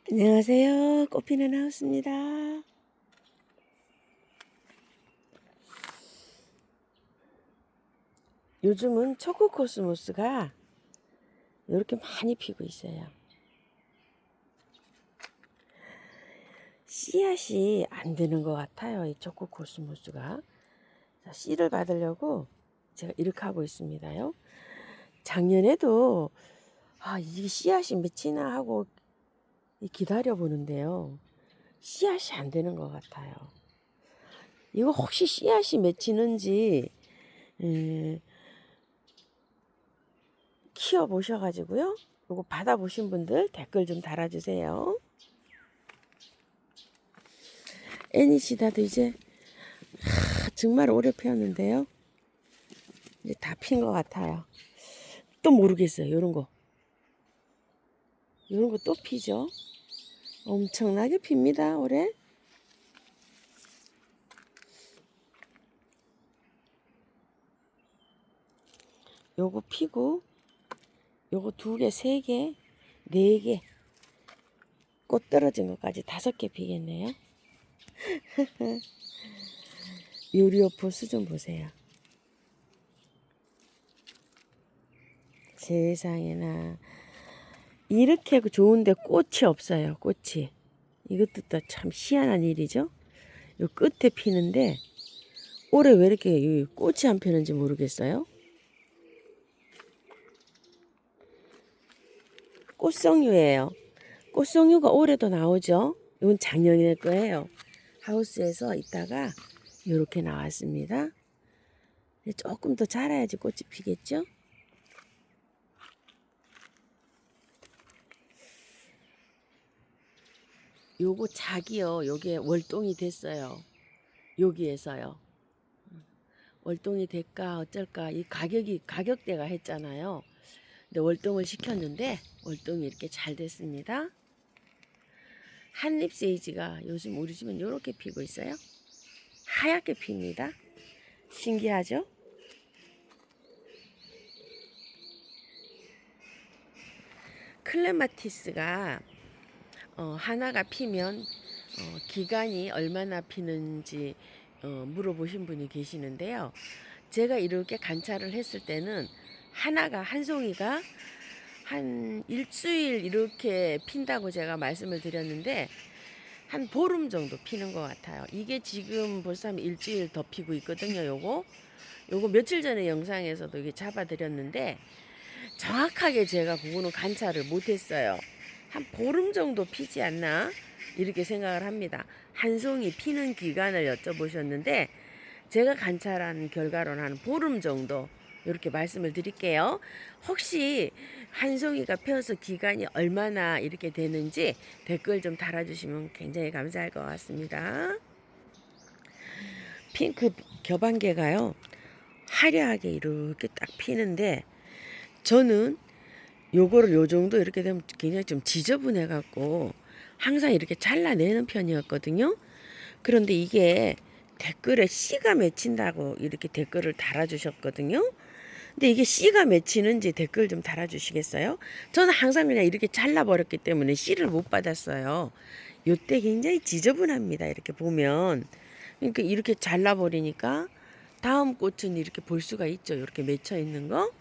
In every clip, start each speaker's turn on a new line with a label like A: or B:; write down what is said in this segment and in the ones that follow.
A: 안녕하세요. 꽃피는 하우스입니다. 요즘은 초코코스모스가 이렇게 많이 피고 있어요. 씨앗이 안 되는 것 같아요. 이 초코코스모스가. 자, 씨를 받으려고 제가 이렇게 하고 있습니다요. 작년에도 이게 씨앗이 맺히나 하고 기다려 보는데요. 씨앗이 안 되는 것 같아요. 이거 혹시 씨앗이 맺히는지 키워 보셔가지고요. 이거 받아보신 분들 댓글 좀 달아주세요. 애니시다도 이제 정말 오래 피었는데요. 이제 다 핀 것 같아요. 또 모르겠어요. 요런 거 또 피죠. 엄청나게 핍니다. 올해. 요거 피고 요거 2개, 3개, 4개 꽃 떨어진 것까지 5개 피겠네요. 요리오포 수 좀 보세요. 세상에나 이렇게 좋은데 꽃이 없어요. 꽃이. 이것도 또 참 희한한 일이죠. 요 끝에 피는데 올해 왜 이렇게 꽃이 안 피는지 모르겠어요. 꽃송유예요. 꽃송유가 올해도 나오죠. 이건 작년에 거예요. 하우스에서 있다가 이렇게 나왔습니다. 조금 더 자라야지 꽃이 피겠죠. 요거 작이요. 요게 월동이 됐어요. 여기에서요. 월동이 될까 어쩔까 이 가격대가 했잖아요. 근데 월동을 시켰는데 월동이 이렇게 잘 됐습니다. 한립 세이지가 요즘 우리 집은 이렇게 피고 있어요. 하얗게 핍니다. 신기하죠? 클레마티스가 하나가 피면 기간이 얼마나 피는지 물어보신 분이 계시는데요. 제가 이렇게 관찰을 했을 때는 하나가 한 송이가 한 일주일 이렇게 핀다고 제가 말씀을 드렸는데 한 보름 정도 피는 것 같아요. 이게 지금 벌써 한 일주일 더 피고 있거든요. 요거 며칠 전에 영상에서도 이게 잡아드렸는데 정확하게 제가 그거는 관찰을 못했어요. 한 보름 정도 피지 않나 이렇게 생각을 합니다. 한 송이 피는 기간을 여쭤보셨는데 제가 관찰한 결과로는 한 보름 정도 이렇게 말씀을 드릴게요. 혹시 한 송이가 펴서 기간이 얼마나 이렇게 되는지 댓글 좀 달아주시면 굉장히 감사할 것 같습니다. 핑크 겨반개가요 화려하게 이렇게 딱 피는데 저는 요거를 요 정도 이렇게 되면 굉장히 좀 지저분해 갖고 항상 이렇게 잘라내는 편이었거든요. 그런데 이게 댓글에 씨가 맺힌다고 이렇게 댓글을 달아주셨거든요. 근데 이게 씨가 맺히는지 댓글 좀 달아주시겠어요? 저는 항상 그냥 이렇게 잘라버렸기 때문에 씨를 못 받았어요. 요때 굉장히 지저분합니다. 이렇게 보면. 그러니까 이렇게 잘라버리니까 다음 꽃은 이렇게 볼 수가 있죠. 이렇게 맺혀 있는 거.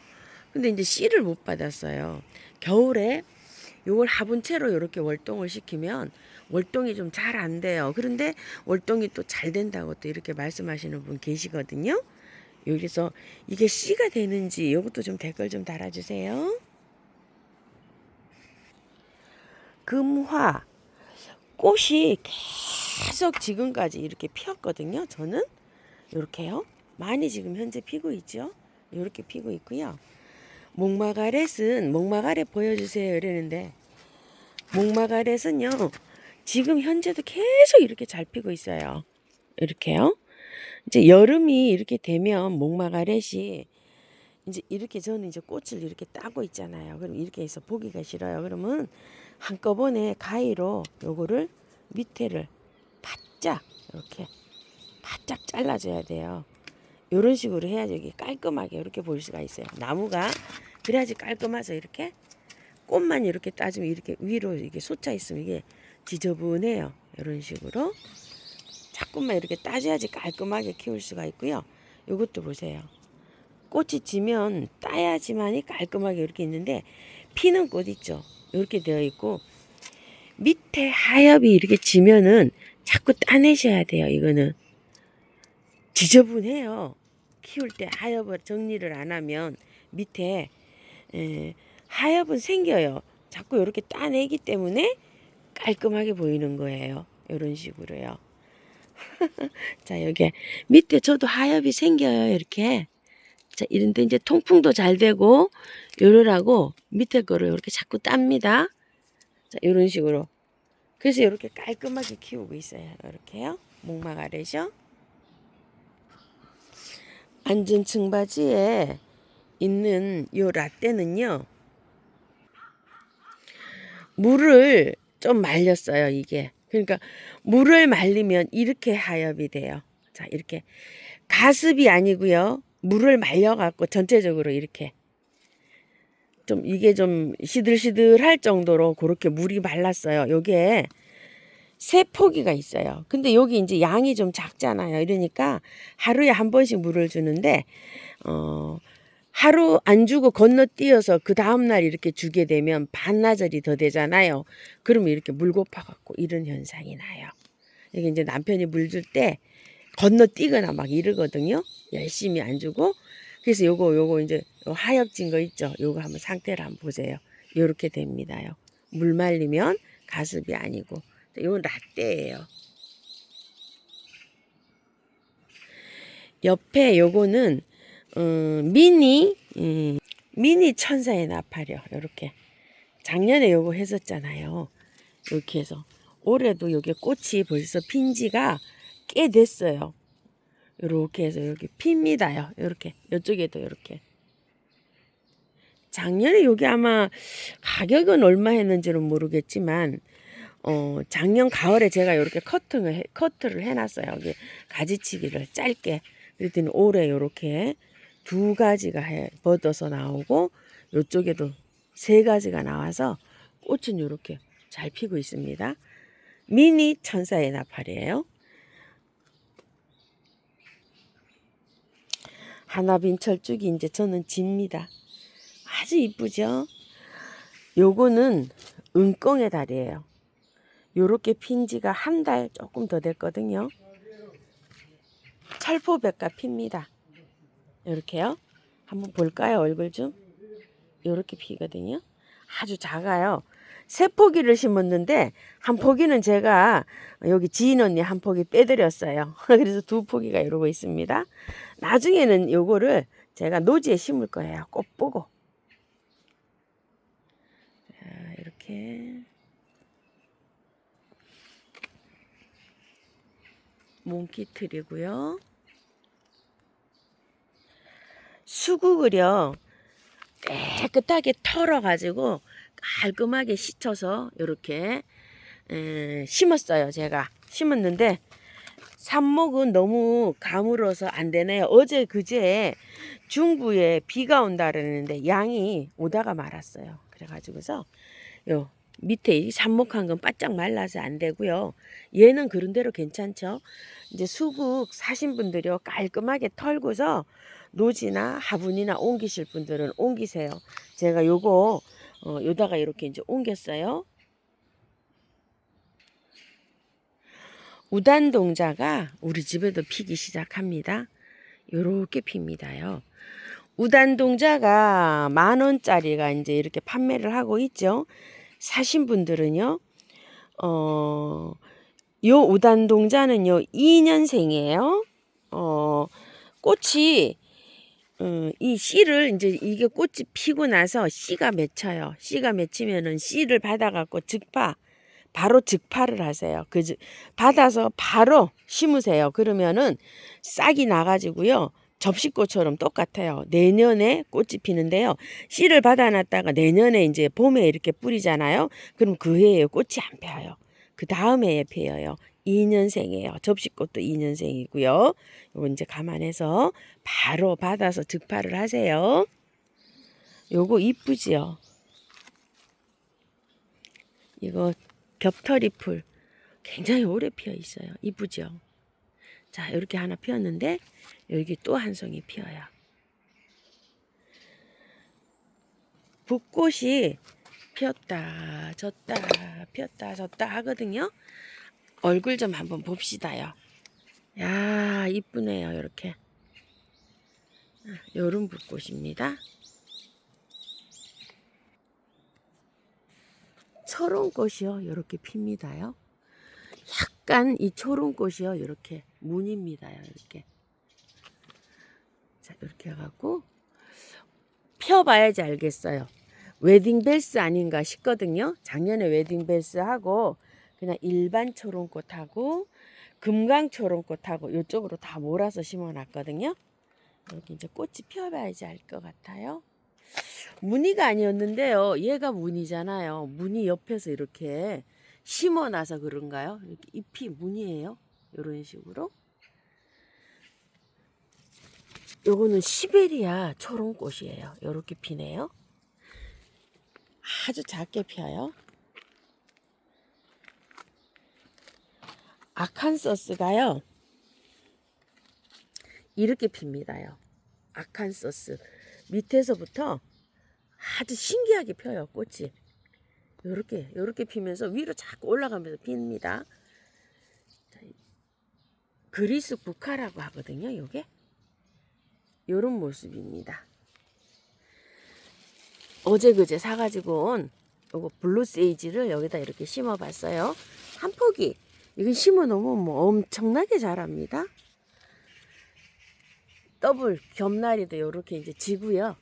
A: 근데 이제 씨를 못 받았어요. 겨울에 요걸 화분채로 이렇게 월동을 시키면 월동이 좀 잘 안 돼요. 그런데 월동이 또 잘 된다고 또 이렇게 말씀하시는 분 계시거든요. 여기서 이게 씨가 되는지 이것도 좀 댓글 좀 달아주세요. 금화 꽃이 계속 지금까지 이렇게 피었거든요. 저는 이렇게요. 많이 지금 현재 피고 있죠. 이렇게 피고 있고요. 목마가렛은 목마가렛 보여주세요 이러는데 목마가렛은요 지금 현재도 계속 이렇게 잘 피고 있어요. 이렇게요. 이제 여름이 이렇게 되면 목마가렛이 이제 이렇게 저는 이제 꽃을 이렇게 따고 있잖아요. 그럼 이렇게 해서 보기가 싫어요. 그러면 한꺼번에 가위로 요거를 밑에를 바짝 이렇게 바짝 잘라줘야 돼요. 요런 식으로 해야지 이게 깔끔하게 이렇게 보일 수가 있어요. 나무가 그래야지 깔끔하죠. 이렇게 꽃만 이렇게 따지면 이렇게 위로 이게 솟아 있으면 이게 지저분해요. 이런 식으로 자꾸만 이렇게 따줘야지 깔끔하게 키울 수가 있고요. 요것도 보세요. 꽃이 지면 따야지만이 깔끔하게 이렇게 있는데 피는 꽃 있죠. 이렇게 되어 있고 밑에 하엽이 이렇게 지면은 자꾸 따내셔야 돼요. 이거는 지저분해요. 키울 때 하엽을 정리를 안 하면 밑에 하엽은 생겨요. 자꾸 이렇게 따내기 때문에 깔끔하게 보이는 거예요. 이런 식으로요. 자, 여기 밑에 저도 하엽이 생겨요. 이렇게. 자, 이런데 이제 통풍도 잘 되고 요러라고 밑에 거를 이렇게 자꾸 땁니다. 자, 이런 식으로. 그래서 이렇게 깔끔하게 키우고 있어요. 이렇게요. 목막 아래죠. 앉은 층바지에 있는 요 라떼는요. 물을 좀 말렸어요. 이게. 그러니까 물을 말리면 이렇게 하엽이 돼요. 자, 이렇게 가습이 아니고요. 물을 말려갖고 전체적으로 이렇게 좀 이게 좀 시들시들할 정도로 그렇게 물이 말랐어요. 요게 세 포기가 있어요. 근데 여기 이제 양이 좀 작잖아요. 이러니까 하루에 한 번씩 물을 주는데 하루 안 주고 건너뛰어서 그 다음날 이렇게 주게 되면 반나절이 더 되잖아요. 그러면 이렇게 물 고파갖고 이런 현상이 나요. 이게 이제 남편이 물 줄 때 건너뛰거나 막 이러거든요. 열심히 안 주고. 그래서 요거 이제 요 하엽진 거 있죠. 요거 한번 상태를 한번 보세요. 요렇게 됩니다요. 물 말리면 가습이 아니고. 요건 라떼예요. 옆에 요거는 미니 천사의 나팔이요. 요렇게 작년에 요거 했었잖아요. 이렇게 해서 올해도 요게 꽃이 벌써 핀 지가 꽤 됐어요. 요렇게 해서 여기 핍니다요. 요렇게 요쪽에도 요렇게. 작년에 요게 아마 가격은 얼마 했는지는 모르겠지만 작년 가을에 제가 요렇게 커트를 해놨어요. 여기 가지치기를 짧게. 그랬더니 올해 요렇게 두 가지가 뻗어서 나오고 요쪽에도 세 가지가 나와서 꽃은 요렇게 잘 피고 있습니다. 미니 천사의 나팔이에요. 하나빈 철쭉이 이제 저는 집니다. 아주 이쁘죠? 요거는 은꽁의 달이에요. 요렇게 핀 지가 한 달 조금 더 됐거든요. 철포백과 핍니다. 요렇게요. 한번 볼까요? 얼굴 좀. 요렇게 피거든요. 아주 작아요. 세 포기를 심었는데 한 포기는 제가 여기 지인 언니 한 포기 빼드렸어요. 그래서 두 포기가 이러고 있습니다. 나중에는 요거를 제가 노지에 심을 거예요. 꽃 보고. 자, 이렇게 몽키틀이고요. 수국을요 깨끗하게 털어가지고 깔끔하게 씻어서 이렇게 심었어요. 제가 심었는데 삽목은 너무 가물어서 안 되네요. 어제 그제 중부에 비가 온다 그랬는데 양이 오다가 말았어요. 그래가지고서 요 밑에 이 삽목한 건 바짝 말라서 안 되고요. 얘는 그런 대로 괜찮죠. 이제 수국 사신 분들이요 깔끔하게 털고서 노지나 화분이나 옮기실 분들은 옮기세요. 제가 요거 요다가 이렇게 이제 옮겼어요. 우단동자가 우리 집에도 피기 시작합니다. 요렇게 핍니다요. 우단동자가 10,000원짜리가 이제 이렇게 판매를 하고 있죠. 사신 분들은요. 요 우단동자는요 2년생이에요. 꽃이 이 씨를 이제 이게 꽃이 피고 나서 씨가 맺혀요. 씨가 맺히면은 씨를 받아갖고 바로 즉파를 하세요. 받아서 바로 심으세요. 그러면은 싹이 나가지고요. 접시꽃처럼 똑같아요. 내년에 꽃이 피는데요. 씨를 받아놨다가 내년에 이제 봄에 이렇게 뿌리잖아요. 그럼 그 해에 꽃이 안 펴요. 그 다음 해에 피어요. 2년생이에요. 접시꽃도 2년생이고요. 요거 이제 감안해서 바로 받아서 즉파를 하세요. 요거 이쁘지요? 이거 겹터리 풀 굉장히 오래 피어 있어요. 이쁘죠? 자, 이렇게 하나 피었는데 여기 또 한 송이 피어요. 붓꽃이 피었다 졌다 피었다 졌다 하거든요. 얼굴 좀 한번 봅시다요. 야, 이쁘네요. 이렇게 요런 붓꽃입니다. 초롱꽃이요. 이렇게 핍니다요. 약간 이 초롱꽃이요. 이렇게 무늬입니다요. 이렇게. 자, 이렇게 해갖고 펴봐야지 알겠어요. 웨딩벨스 아닌가 싶거든요. 작년에 웨딩벨스하고 그냥 일반 초롱꽃하고 금강 초롱꽃하고 이쪽으로 다 몰아서 심어놨거든요. 여기 이제 꽃이 펴봐야지 알 것 같아요. 무늬가 아니었는데요. 얘가 무늬잖아요. 무늬 옆에서 이렇게 심어놔서 그런가요? 이렇게 잎이 무늬예요. 이런 식으로. 요거는 시베리아 초롱꽃이에요. 요렇게 피네요. 아주 작게 피어요. 아칸소스가요. 이렇게 핍니다요. 아칸소스. 밑에서부터 아주 신기하게 펴요. 꽃이. 요렇게 피면서 위로 자꾸 올라가면서 핍니다. 자, 그리스 국화라고 하거든요. 요게. 요런 모습입니다. 어제 그제 사가지고 온 요거 블루세이지를 여기다 이렇게 심어봤어요. 한 포기. 이건 심어놓으면 뭐 엄청나게 자랍니다. 더블 겹나리도 요렇게 이제 지고요.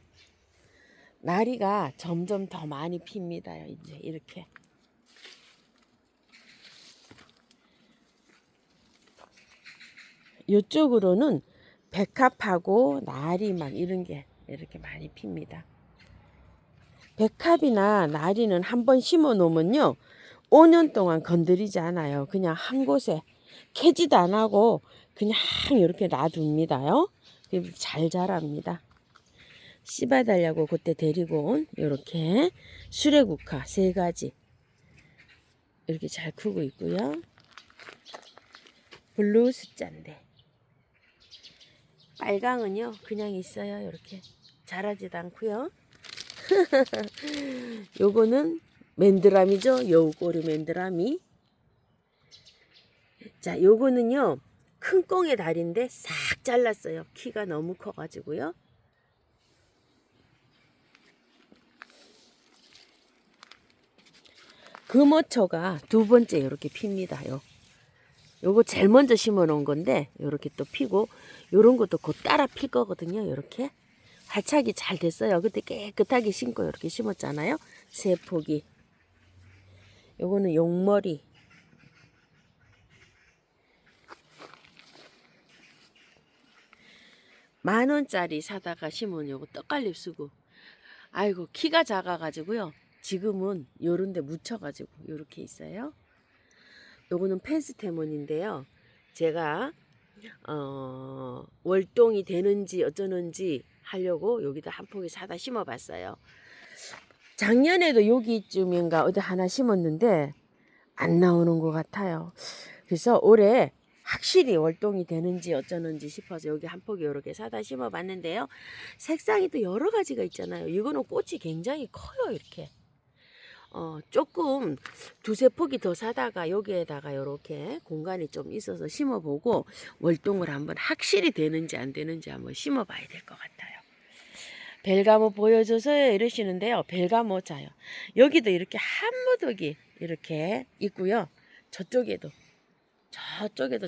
A: 나리가 점점 더 많이 핍니다. 이제 이렇게. 이쪽으로는 백합하고 나리 막 이런 게 이렇게 많이 핍니다. 백합이나 나리는 한번 심어 놓으면요 5년 동안 건드리지 않아요. 그냥 한 곳에 캐지도 안 하고 그냥 이렇게 놔둡니다요. 잘 자랍니다. 씨바달라고 그때 데리고 온 이렇게 수레국화 3가지 이렇게 잘 크고 있고요. 블루 숫자인데 빨강은요 그냥 있어요. 이렇게 자라지도 않고요. 요거는 맨드라미죠. 여우꼬리 맨드라미. 자, 요거는요 큰 꽁의 다리인데 싹 잘랐어요. 키가 너무 커가지고요. 금어초가 2번째 이렇게 핍니다요. 요거 제일 먼저 심어 놓은 건데 요렇게 또 피고 요런 것도 곧 따라 필 거거든요. 요렇게 활착이 잘 됐어요. 그때 깨끗하게 심고 이렇게 심었잖아요. 3포기. 요거는 용머리. 만원짜리 사다가 심은 요거 떡갈립 쓰고 아이고 키가 작아가지고요. 지금은 요런데 묻혀가지고 요렇게 있어요. 요거는 펜스테몬인데요. 제가 월동이 되는지 어쩌는지 하려고 여기다 한 포기 사다 심어봤어요. 작년에도 여기쯤인가 어디 하나 심었는데 안 나오는 것 같아요. 그래서 올해 확실히 월동이 되는지 어쩌는지 싶어서 여기 한 포기 이렇게 사다 심어봤는데요. 색상이 또 여러 가지가 있잖아요. 이거는 꽃이 굉장히 커요. 이렇게. 조금 2-3포기 더 사다가 여기에다가 이렇게 공간이 좀 있어서 심어보고 월동을 한번 확실히 되는지 안 되는지 한번 심어봐야 될 것 같아요. 벨가모 보여줘서요 이러시는데요. 벨가모 자요. 여기도 이렇게 한 무더기 이렇게 있고요. 저쪽에도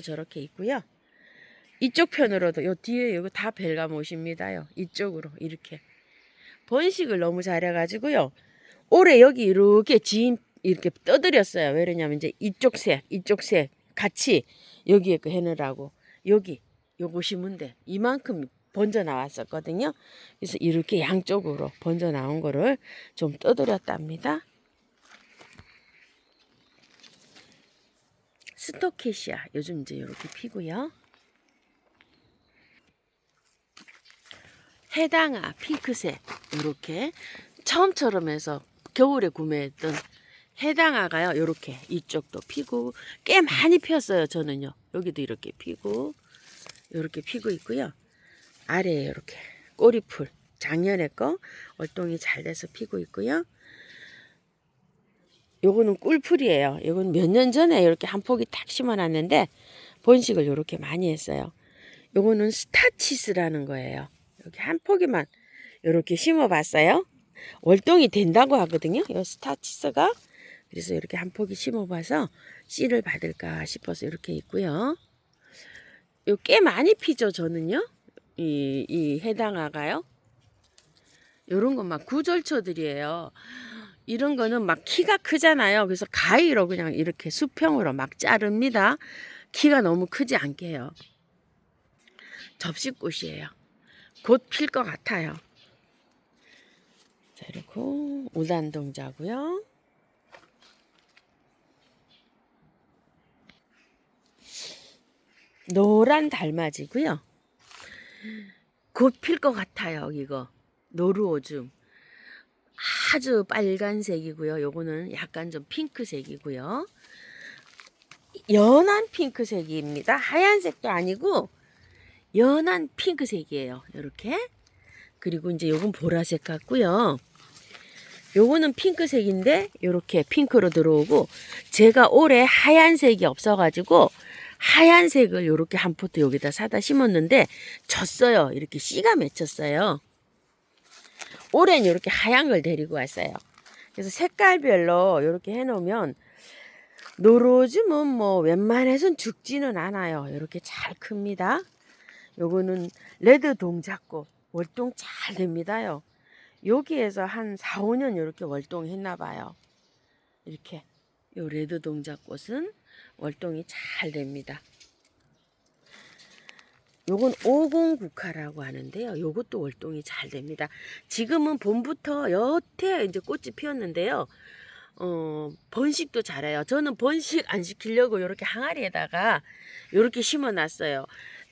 A: 저렇게 있고요. 이쪽 편으로도 요 뒤에 이거 다 벨가모십니다요. 이쪽으로 이렇게 번식을 너무 잘해가지고요. 올해 여기 이렇게 지인 이렇게 떠들였어요. 왜 그러냐면 이제 이쪽 색 같이 여기에 그 해놓으라고 여기 요거 심은 데 이만큼 번져 나왔었거든요. 그래서 이렇게 양쪽으로 번져 나온 거를 좀 떠들였답니다. 스토케시아 요즘 이제 이렇게 피고요. 해당아 핑크색 이렇게 처음처럼 해서 겨울에 구매했던 해당화가요. 요렇게 이쪽도 피고 꽤 많이 피었어요. 저는요. 여기도 이렇게 피고 요렇게 피고 있고요. 아래에 이렇게 꼬리풀 작년에 거 월동이 잘 돼서 피고 있고요. 요거는 꿀풀이에요. 요건 몇 년 전에 이렇게 한 포기 딱 심어놨는데 번식을 이렇게 많이 했어요. 요거는 스타치스라는 거예요. 여기 한 포기만 이렇게 심어봤어요. 월동이 된다고 하거든요. 요 스타치스가. 그래서 이렇게 한 포기 심어봐서 씨를 받을까 싶어서 이렇게 있고요. 요 꽤 많이 피죠. 저는요. 이 해당화가요. 요런 건 막 구절초들이에요. 이런 거는 막 키가 크잖아요. 그래서 가위로 그냥 이렇게 수평으로 막 자릅니다. 키가 너무 크지 않게 해요. 접시꽃이에요. 곧 필 것 같아요. 자, 이렇게 우단동자고요. 노란 달맞이고요. 곧 필 것 같아요. 이거 노루오줌. 아주 빨간색이고요. 요거는 약간 좀 핑크색이고요. 연한 핑크색입니다. 하얀색도 아니고 연한 핑크색이에요. 이렇게. 그리고 이제 요건 보라색 같고요. 요거는 핑크색인데 요렇게 핑크로 들어오고, 제가 올해 하얀색이 없어가지고 하얀색을 요렇게 한 포트 여기다 사다 심었는데 졌어요. 이렇게 씨가 맺혔어요. 올해는 이렇게 하얀 걸 데리고 왔어요. 그래서 색깔별로 이렇게 해놓으면 노루오줌은 뭐 웬만해선 죽지는 않아요. 이렇게 잘 큽니다. 요거는 레드 동작꽃 월동 잘 됩니다요. 여기에서 한 4, 5년 이렇게 월동했나 봐요. 이렇게 요 레드 동작꽃은 월동이 잘 됩니다. 요건 50국화라고 하는데요. 요것도 월동이 잘 됩니다. 지금은 봄부터 여태 이제 꽃이 피었는데요. 번식도 잘해요. 저는 번식 안 시키려고 이렇게 항아리에다가 이렇게 심어 놨어요.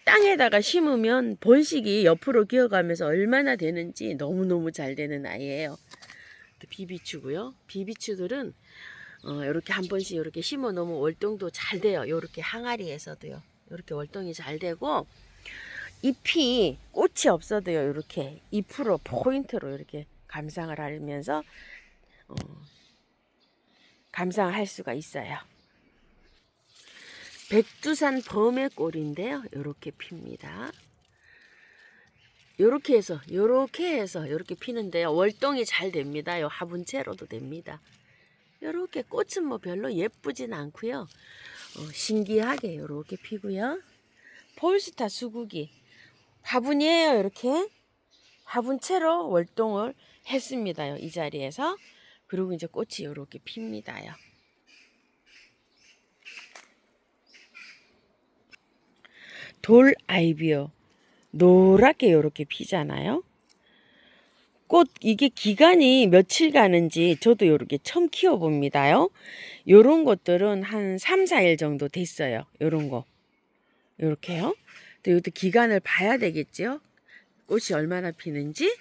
A: 땅에다가 심으면 번식이 옆으로 기어가면서 얼마나 되는지 너무너무 잘 되는 아이예요. 비비추고요. 비비추들은 이렇게 한 번씩 이렇게 심어 놓으면 월동도 잘 돼요. 이렇게 항아리에서도요. 이렇게 월동이 잘 되고, 잎이 꽃이 없어도요. 이렇게 잎으로 포인트로 이렇게 감상을 하면서 감상할 수가 있어요. 백두산 범의꼴인데요. 이렇게 핍니다. 요렇게 해서 요렇게 피는데요. 월동이 잘 됩니다. 요 화분째로도 됩니다. 요렇게 꽃은 뭐 별로 예쁘진 않고요. 신기하게 요렇게 피고요. 폴스타 수국이 화분이에요. 이렇게 화분째로 월동을 했습니다요. 이 자리에서. 그리고 이제 꽃이 요렇게 핍니다요. 돌 아이비요. 노랗게 요렇게 피잖아요. 꽃 이게 기간이 며칠 가는지 저도 요렇게 처음 키워봅니다요. 요런 것들은 한 3, 4일 정도 됐어요. 요런 거. 요렇게요. 또 이것도 기간을 봐야 되겠죠. 꽃이 얼마나 피는지.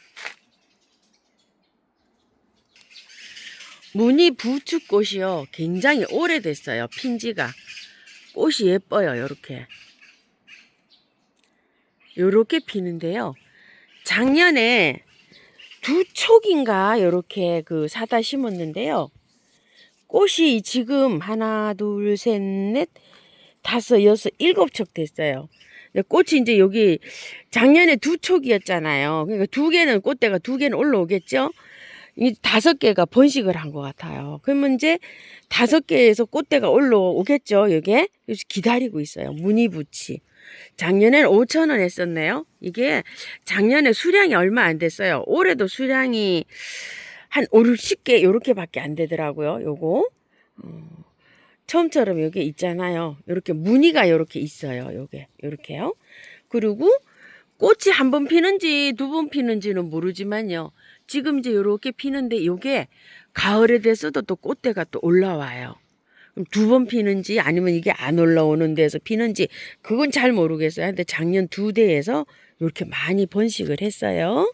A: 무늬 부추꽃이요. 굉장히 오래됐어요. 핀지가. 꽃이 예뻐요. 요렇게. 요렇게 피는데요. 작년에 2촉인가 요렇게 사다 심었는데요. 꽃이 지금 하나, 둘, 셋, 넷, 다섯, 여섯, 7촉 됐어요. 꽃이 이제 여기 작년에 2촉이었잖아요. 그러니까 2개는 꽃대가 2개는 올라오겠죠. 이 5개가 번식을 한 것 같아요. 그러면 이제 5개에서 꽃대가 올라오겠죠. 여기에. 그래서 기다리고 있어요. 무늬부치. 작년에는 5,000원 했었네요. 이게 작년에 수량이 얼마 안 됐어요. 올해도 수량이 한 5, 60개 요렇게밖에 안 되더라고요. 요거 처음처럼 여기 있잖아요. 요렇게 무늬가 요렇게 있어요. 요게 요렇게요. 그리고 꽃이 한 번 피는지 2번 피는지는 모르지만요. 지금 이제 요렇게 피는데 요게 가을에 돼서도 또 꽃대가 또 올라와요. 그럼 2번 피는지 아니면 이게 안 올라오는 데서 피는지 그건 잘 모르겠어요. 근데 작년 2대에서 이렇게 많이 번식을 했어요.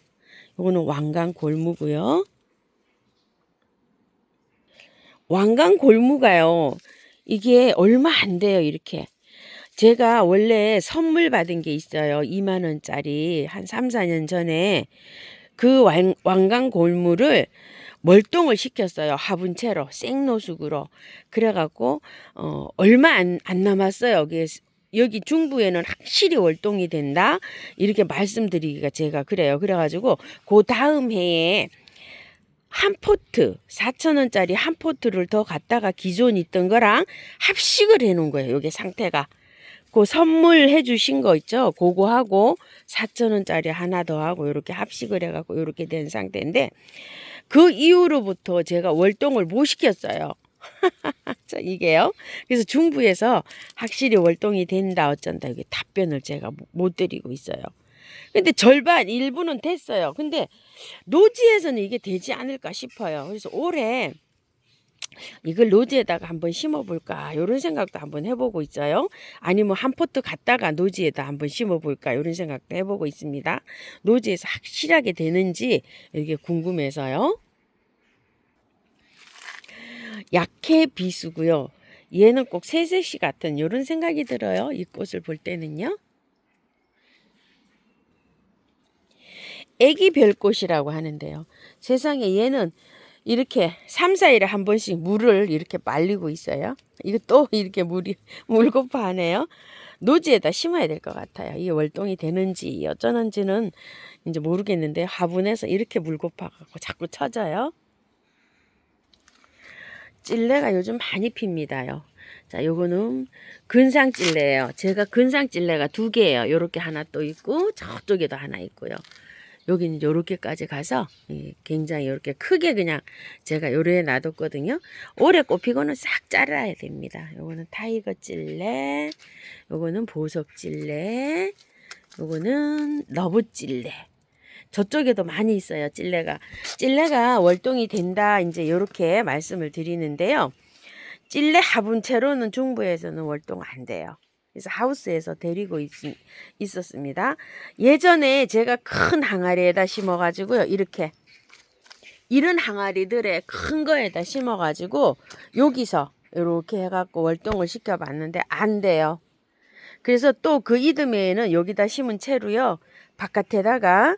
A: 이거는 왕관 골무고요. 왕관 골무가요. 이게 얼마 안 돼요, 이렇게. 제가 원래 선물 받은 게 있어요. 2만 원짜리 한 3, 4년 전에 그 왕관 골무를 멀동을 시켰어요. 화분채로 생노숙으로. 그래갖고 얼마 안 남았어요. 여기 중부에는 확실히 월동이 된다. 이렇게 말씀드리기가 제가 그래요. 그래가지고 그 다음 해에 한 포트 4,000원짜리 한 포트를 더 갖다가 기존 있던 거랑 합식을 해놓은 거예요. 이게 상태가. 그 선물해 주신 거 있죠? 그거 하고 4,000원짜리 하나 더 하고 이렇게 합식을 해갖고 이렇게 된 상태인데 그 이후로부터 제가 월동을 못 시켰어요. 자, 이게요. 그래서 중부에서 확실히 월동이 된다 어쩐다 이게 답변을 제가 못 드리고 있어요. 근데 절반 일부는 됐어요. 근데 노지에서는 이게 되지 않을까 싶어요. 그래서 올해 이걸 노지에다가 한번 심어볼까 이런 생각도 한번 해보고 있어요. 아니면 한 포트 갖다가 노지에다 한번 심어볼까 이런 생각도 해보고 있습니다. 노지에서 확실하게 되는지 이게 궁금해서요. 약해 비수고요. 얘는 꼭 새색시 같은 이런 생각이 들어요. 이 꽃을 볼 때는요. 애기 별꽃이라고 하는데요. 세상에 얘는 이렇게 3, 4일에 한 번씩 물을 이렇게 말리고 있어요. 이거 또 이렇게 물고파하네요. 노지에다 심어야 될 것 같아요. 이게 월동이 되는지 어쩌는지는 이제 모르겠는데 화분에서 이렇게 물고파갖고 자꾸 쳐져요. 찔레가 요즘 많이 핍니다요. 자, 요거는 근상찔레예요. 제가 근상찔레가 2개예요. 요렇게 하나 또 있고 저쪽에도 하나 있고요. 여기는 요렇게까지 가서 굉장히 요렇게 크게 그냥 제가 요래에 놔뒀거든요. 올해 꽃피고는 싹 잘라야 됩니다. 요거는 타이거 찔레, 요거는 보석 찔레, 요거는 러브 찔레. 저쪽에도 많이 있어요. 찔레가 월동이 된다 이제 요렇게 말씀을 드리는데요. 찔레 화분채로는 중부에서는 월동 안 돼요. 그래서 하우스에서 데리고 있었습니다. 예전에 제가 큰 항아리에다 심어가지고요. 이렇게 이런 항아리들에 큰 거에다 심어가지고 여기서 이렇게 해갖고 월동을 시켜봤는데 안 돼요. 그래서 또 그 이듬해에는 여기다 심은 채로요. 바깥에다가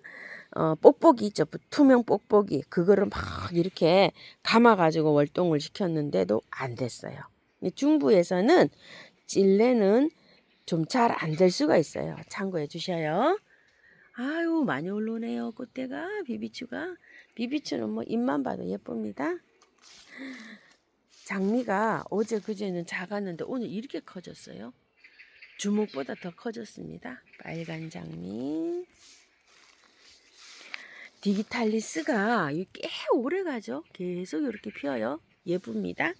A: 뽁뽁이 있죠. 투명 뽁뽁이. 그거를 막 이렇게 감아가지고 월동을 시켰는데도 안 됐어요. 중부에서는 찔레는 좀 잘 안 될 수가 있어요. 참고해 주셔요. 아유, 많이 올라오네요. 꽃대가, 비비추가. 비비추는 뭐 잎만 봐도 예쁩니다. 장미가 어제 그제는 작았는데 오늘 이렇게 커졌어요. 주먹보다 더 커졌습니다. 빨간 장미. 디기탈리스가 꽤 오래 가죠. 계속 이렇게 피어요. 예쁩니다.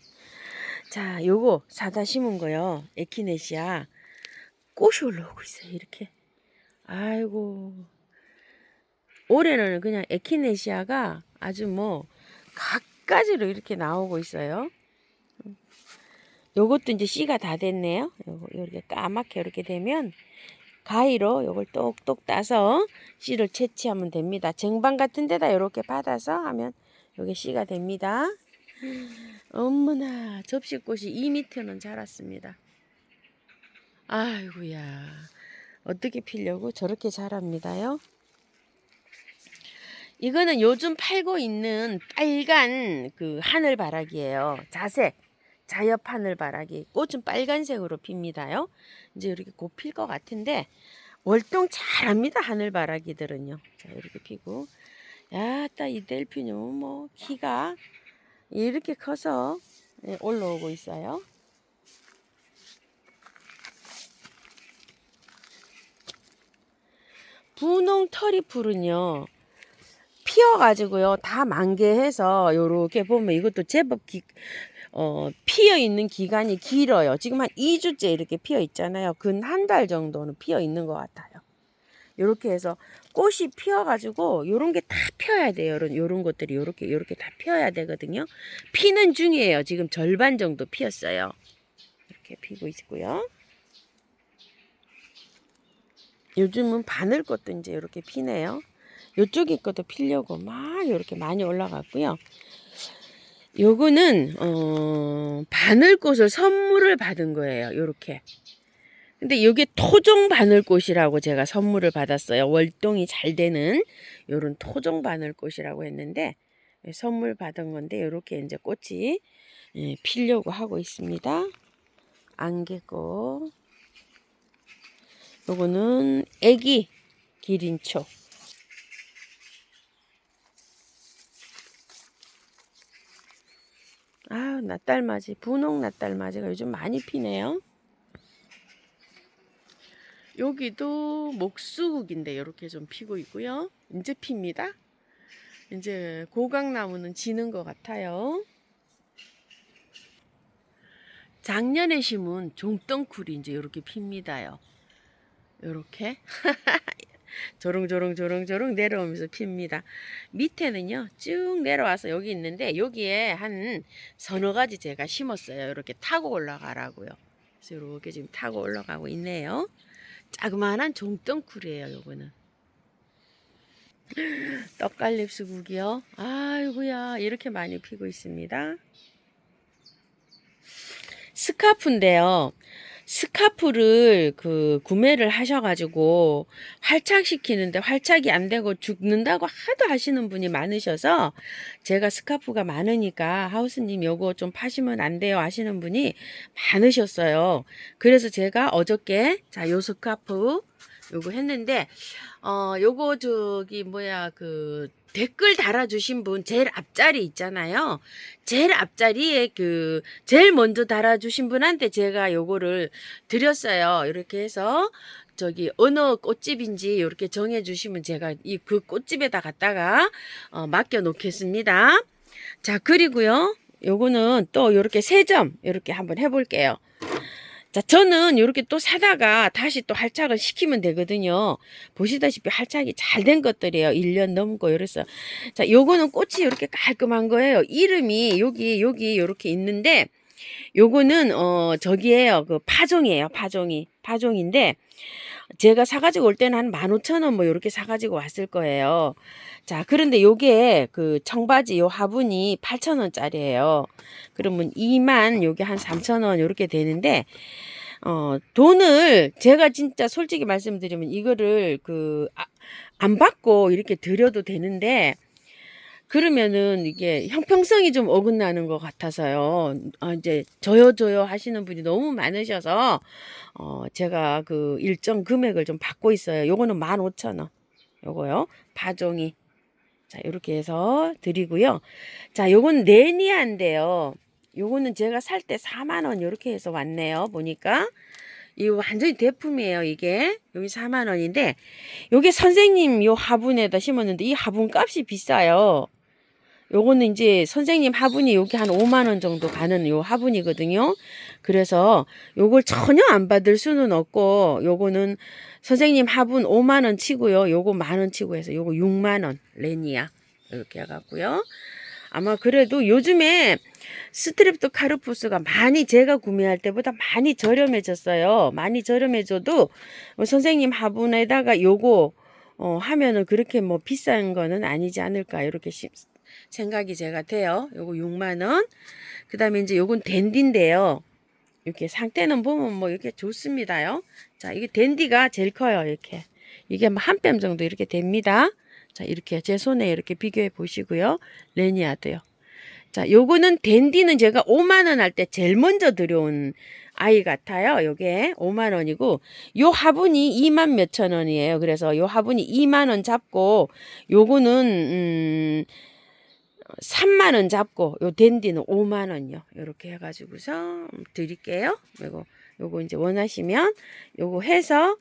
A: 자, 요거 사다 심은 거요. 에키네시아. 꽃이 올라오고 있어요. 이렇게. 아이고. 올해는 그냥 에키네시아가 아주 뭐 각가지로 이렇게 나오고 있어요. 요것도 이제 씨가 다 됐네요. 요거 이렇게 까맣게 이렇게 되면 가위로 요걸 똑똑 따서 씨를 채취하면 됩니다. 쟁반 같은 데다 이렇게 받아서 하면 요게 씨가 됩니다. 어머나, 접시꽃이 2m는 자랐습니다. 아이고야, 어떻게 피려고 저렇게 자랍니다요. 이거는 요즘 팔고 있는 빨간 그 하늘바라기예요. 자엽 하늘바라기. 꽃은 빨간색으로 핍니다요. 이제 이렇게 곧 필 것 같은데 월동 잘합니다. 하늘바라기들은요. 자, 이렇게 피고. 야따 이 델피늄은 뭐 키가 이렇게 커서 올라오고 있어요. 분홍 터리풀은요. 피어가지고요. 다 만개해서 요렇게 보면 이것도 제법 피어 있는 기간이 길어요. 지금 한 2주째 이렇게 피어 있잖아요. 근 한 달 정도는 피어 있는 것 같아요. 요렇게 해서 꽃이 피어가지고 요런 게 다 피어야 돼요. 요런 것들이 요렇게 다 피어야 되거든요. 피는 중이에요. 지금 절반 정도 피었어요. 이렇게 피고 있고요. 요즘은 바늘꽃도 이제 이렇게 피네요. 요쪽에 것도 피려고 막 이렇게 많이 올라갔고요. 요거는 바늘꽃을 선물을 받은 거예요. 요렇게. 근데 요게 토종 바늘꽃이라고 제가 선물을 받았어요. 월동이 잘 되는 요런 토종 바늘꽃이라고 했는데 선물 받은 건데 요렇게 이제 꽃이 피려고 하고 있습니다. 안개꽃. 요거는 애기 기린초. 아, 낫달맞이, 분홍 낫달맞이가 요즘 많이 피네요. 여기도 목수국인데 이렇게 좀 피고 있고요. 이제 핍니다. 이제 고강나무는 지는 것 같아요. 작년에 심은 종덩쿨이 이제 이렇게 핍니다요. 이렇게 조롱조롱 내려오면서 핍니다. 밑에는요 쭉 내려와서 여기 있는데 여기에 한 서너 가지 제가 심었어요. 이렇게 타고 올라가라고요. 그래서 이렇게 지금 타고 올라가고 있네요. 자그마한 종덩쿨이에요. 요거는 떡갈립수국이요. 아이고야 이렇게 많이 피고 있습니다. 스카프인데요. 스카프를 구매를 하셔가지고 활착시키는데 활착이 안 되고 죽는다고 하도 하시는 분이 많으셔서 제가 스카프가 많으니까 하우스님 요거 좀 파시면 안 돼요 하시는 분이 많으셨어요. 그래서 제가 어저께 자 요 스카프 요거 했는데 요거 저기 뭐야 댓글 달아주신 분 제일 앞자리 있잖아요. 제일 앞자리에 제일 먼저 달아주신 분한테 제가 요거를 드렸어요. 이렇게 해서 저기 어느 꽃집인지 이렇게 정해주시면 제가 그 꽃집에다 갖다가 맡겨 놓겠습니다. 자 그리고요 요거는 또 이렇게 3점 이렇게 한번 해볼게요. 자, 저는 이렇게 또 사다가 다시 또 활착을 시키면 되거든요. 보시다시피 활착이 잘 된 것들이에요. 1년 넘고 이래서. 자, 요거는 꽃이 이렇게 깔끔한 거예요. 이름이 여기 이렇게 있는데 요거는 저기에요. 파종이에요. 파종인데 제가 사가지고 올 때는 한 15,000원 뭐 이렇게 사가지고 왔을 거예요. 자, 그런데 요게 청바지 요 화분이 8,000원짜리예요. 그러면 2만 요게 한 3,000원 이렇게 되는데 돈을 제가 진짜 솔직히 말씀드리면 이거를 안 받고 이렇게 드려도 되는데 그러면은 이게 형평성이 좀 어긋나는 것 같아서요. 이제 저요 하시는 분이 너무 많으셔서 제가 일정 금액을 좀 받고 있어요. 요거는 15,000원. 요거요. 파종이. 자, 이렇게 해서 드리고요. 자, 요건 레니아인데요. 요거는 제가 살 때 4만 원 이렇게 해서 왔네요. 보니까 이 완전히 대품이에요. 이게 여기 4만 원인데 요게 선생님 요 화분에다 심었는데 이 화분 값이 비싸요. 요거는 이제 선생님 화분이 여기 한 5만 원 정도 가는 요 화분이거든요. 그래서 요걸 전혀 안 받을 수는 없고 요거는 선생님 화분 5만 원 치고요. 요거 10,000원 치고 해서 요거 6만 원 레니아 이렇게 해갖고요. 아마 그래도 요즘에 스트랩토카르푸스가 많이 제가 구매할 때보다 많이 저렴해졌어요. 많이 저렴해져도 선생님 화분에다가 요거 하면은 그렇게 뭐 비싼 거는 아니지 않을까 이렇게 생각이 제가 돼요. 요거 6만 원. 그 다음에 이제 요건 댄디인데요. 이렇게 상태는 보면 뭐 이렇게 좋습니다요. 자, 이게 댄디가 제일 커요. 이렇게. 이게 뭐 한 뼘 정도 이렇게 됩니다. 자, 이렇게 제 손에 이렇게 비교해 보시고요. 레니아도요. 자, 요거는 댄디는 제가 5만 원 할 때 제일 먼저 들여온 아이 같아요. 요게 5만 원이고 요 화분이 2만 몇천 원이에요. 그래서 요 화분이 2만 원 잡고 요거는 3만 원 잡고 요 댄디는 5만 원요. 이렇게 해가지고서 드릴게요. 요거 이제 원하시면 요거 해서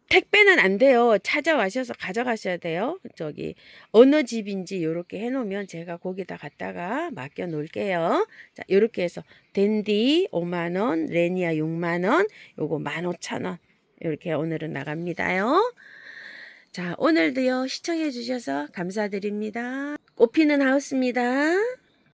A: 택배는 안 돼요. 찾아와셔서 가져가셔야 돼요. 저기 어느 집인지 요렇게 해놓으면 제가 거기다 갖다가 맡겨 놓을게요. 자, 요렇게 해서 댄디 5만 원, 레니아 6만 원, 요거 15,000원 이렇게 오늘은 나갑니다요. 자, 오늘도요 시청해 주셔서 감사드립니다. 꽃피는 하우스입니다.